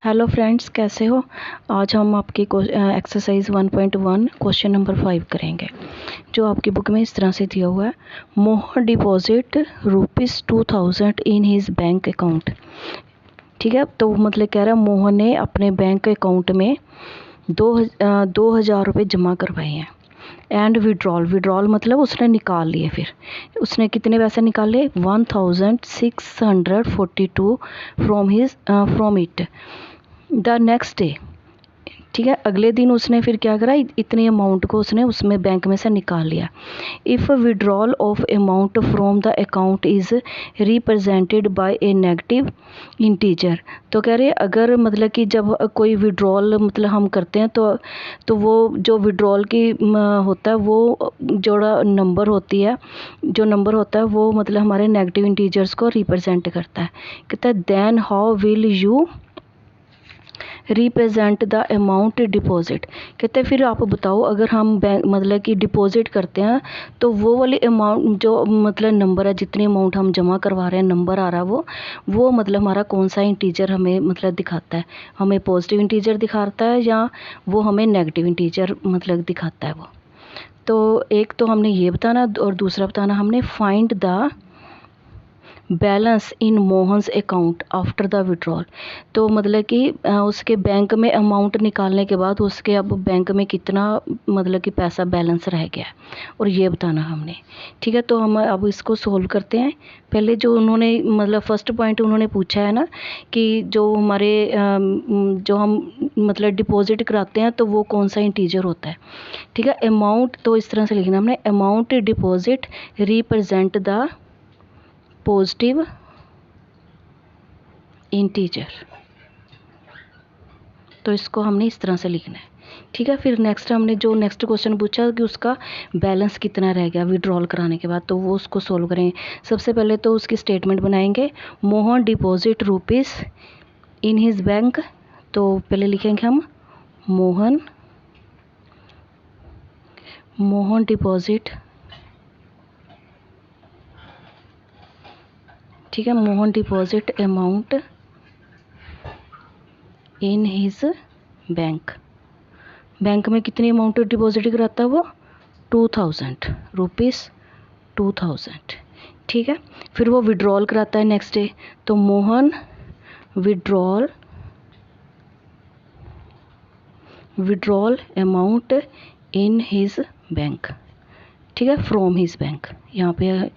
Hello friends, कैसे हो। आज हम आपकी एक्सरसाइज 1.1 क्वेश्चन नंबर 5 करेंगे, जो आपकी बुक में इस तरह से दिया हुआ है। Mohan deposit ₹2000 in his bank account. ठीक है, तो मतलब कह रहा है मोहन ने अपने बैंक अकाउंट में 2000 रुपये जमा करवाए हैं। एंड विड्रॉल मतलब उसने निकाल लिए। फिर उसने कितने पैसे निकाले? 1642 from it the next day. ठीक है, अगले दिन उसने फिर क्या करा, इतनी अमाउंट को उसने उसमें बैंक में से निकाल लिया। If withdrawal of amount from the account is represented by A negative integer. तो कह रहे अगर मतलब कि जब कोई विड्रॉल मतलब हम करते हैं तो वो जो विड्रॉल की होता है वो जोड़ा नंबर होती है, जो नंबर होता है वो मतलब हमारे नेगेटिव इंटीजर्स को रिप्रेजेंट करता है। कहता है then how will you represent the amount deposit. कहते हैं फिर आप बताओ, अगर हम बैंक मतलब कि डिपॉजिट करते हैं तो वो वाली अमाउंट जो मतलब नंबर है, जितनी अमाउंट हम जमा करवा रहे हैं नंबर आ रहा है वो मतलब हमारा कौन सा इंटीजर हमें मतलब दिखाता है, हमें पॉजिटिव इंटीजर दिखाता है या वो हमें नेगेटिव इंटीजर मतलब दिखाता है वो। तो एक तो हमने ये बताना और दूसरा बताना हमने find the balance in Mohan's account after the withdrawal. तो मतलब कि उसके बैंक में अमाउंट निकालने के बाद उसके अब बैंक में कितना मतलब कि पैसा बैलेंस रह गया और ये बताना हमने। ठीक है, तो हम अब इसको सोल्व करते हैं। पहले जो उन्होंने मतलब फर्स्ट पॉइंट उन्होंने पूछा है ना कि जो हमारे जो हम मतलब डिपॉजिट कराते हैं तो वो कौन सा इंटीजर होता है। ठीक है, अमाउंट तो इस तरह से लिखना हमने, amount deposit represent the positive integer. तो इसको हमने इस तरह से लिखना है। ठीक है, फिर नेक्स्ट हमने जो नेक्स्ट क्वेश्चन पूछा कि उसका बैलेंस कितना रह गया विड्रॉल कराने के बाद, तो वो उसको सोल्व करेंगे। सबसे पहले तो उसकी स्टेटमेंट बनाएंगे, Mohan deposit rupees in his bank. तो पहले लिखेंगे हम मोहन डिपॉजिट। ठीक है, Mohan deposit amount in his bank. Bank में कितनी अमाउंट डिपॉजिट कराता है वो? 2000 रुपीज़ 2000। ठीक है, फिर वो विड्रॉल कराता है नेक्स्ट डे। तो Mohan withdrawal amount in his bank. ठीक है, फ्रॉम हिज बैंक। यहाँ पे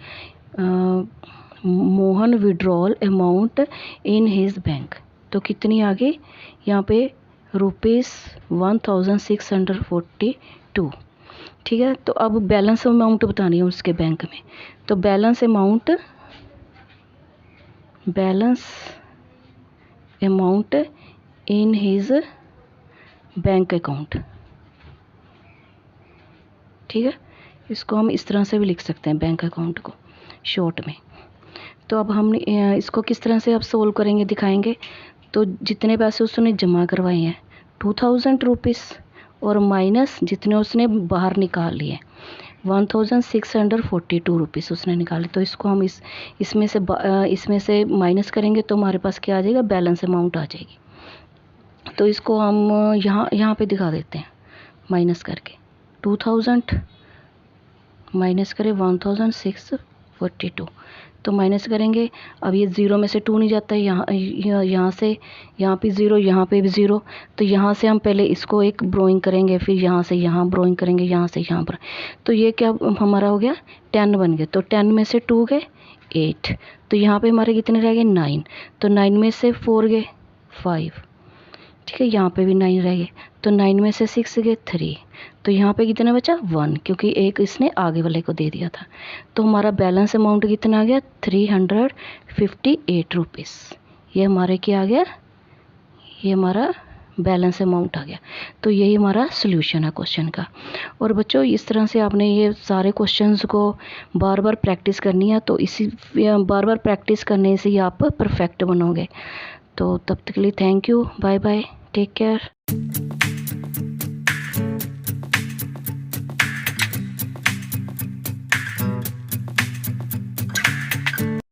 Mohan withdrawal amount in his bank. तो कितनी आ गई यहाँ पे? ₹1642। ठीक है, तो अब बैलेंस अमाउंट बतानी है उसके बैंक में। तो balance amount in his bank account. ठीक है, इसको हम इस तरह से भी लिख सकते हैं बैंक अकाउंट को शॉर्ट में। तो अब हम इसको किस तरह से अब सोल्व करेंगे दिखाएंगे। तो जितने पैसे उसने जमा करवाए हैं 2000 रुपीज़ और माइनस जितने उसने बाहर निकाल लिए 1642 रुपीज़ उसने निकाले। तो इसको हम इसमें से माइनस करेंगे तो हमारे पास क्या आ जाएगा? बैलेंस अमाउंट आ जाएगी। तो इसको हम यहाँ पे दिखा देते हैं माइनस करके। 2000 माइनस करें 1642, तो माइनस करेंगे। अब ये ज़ीरो में से 2 नहीं जाता है, यहाँ से यहाँ पे ज़ीरो, यहाँ पे भी ज़ीरो। तो यहाँ से हम पहले इसको एक ब्रोइंग करेंगे, फिर यहाँ से यहाँ ब्रोइंग करेंगे, यहाँ से यहाँ पर। तो ये क्या हमारा हो गया? 10 बन गए। तो 10 में से 2 गए 8। तो यहाँ पे हमारे कितने रह गए? 9। तो 9 में से 4 गए 5। ठीक है, यहाँ पे भी 9 रह गए। तो 9 में से 6 गए 3। तो यहाँ पे कितना बचा? 1, क्योंकि एक इसने आगे वाले को दे दिया था। तो हमारा बैलेंस अमाउंट कितना आ गया? 358 रुपीज़। ये हमारे क्या आ गया? ये हमारा बैलेंस अमाउंट आ गया। तो यही हमारा सोल्यूशन है क्वेश्चन का। और बच्चों, इस तरह से आपने ये सारे क्वेश्चंस को बार बार प्रैक्टिस करनी है। तो बार बार प्रैक्टिस करने से ही आप परफेक्ट बनोगे। तो तब तक के लिए thank you, bye bye, take care.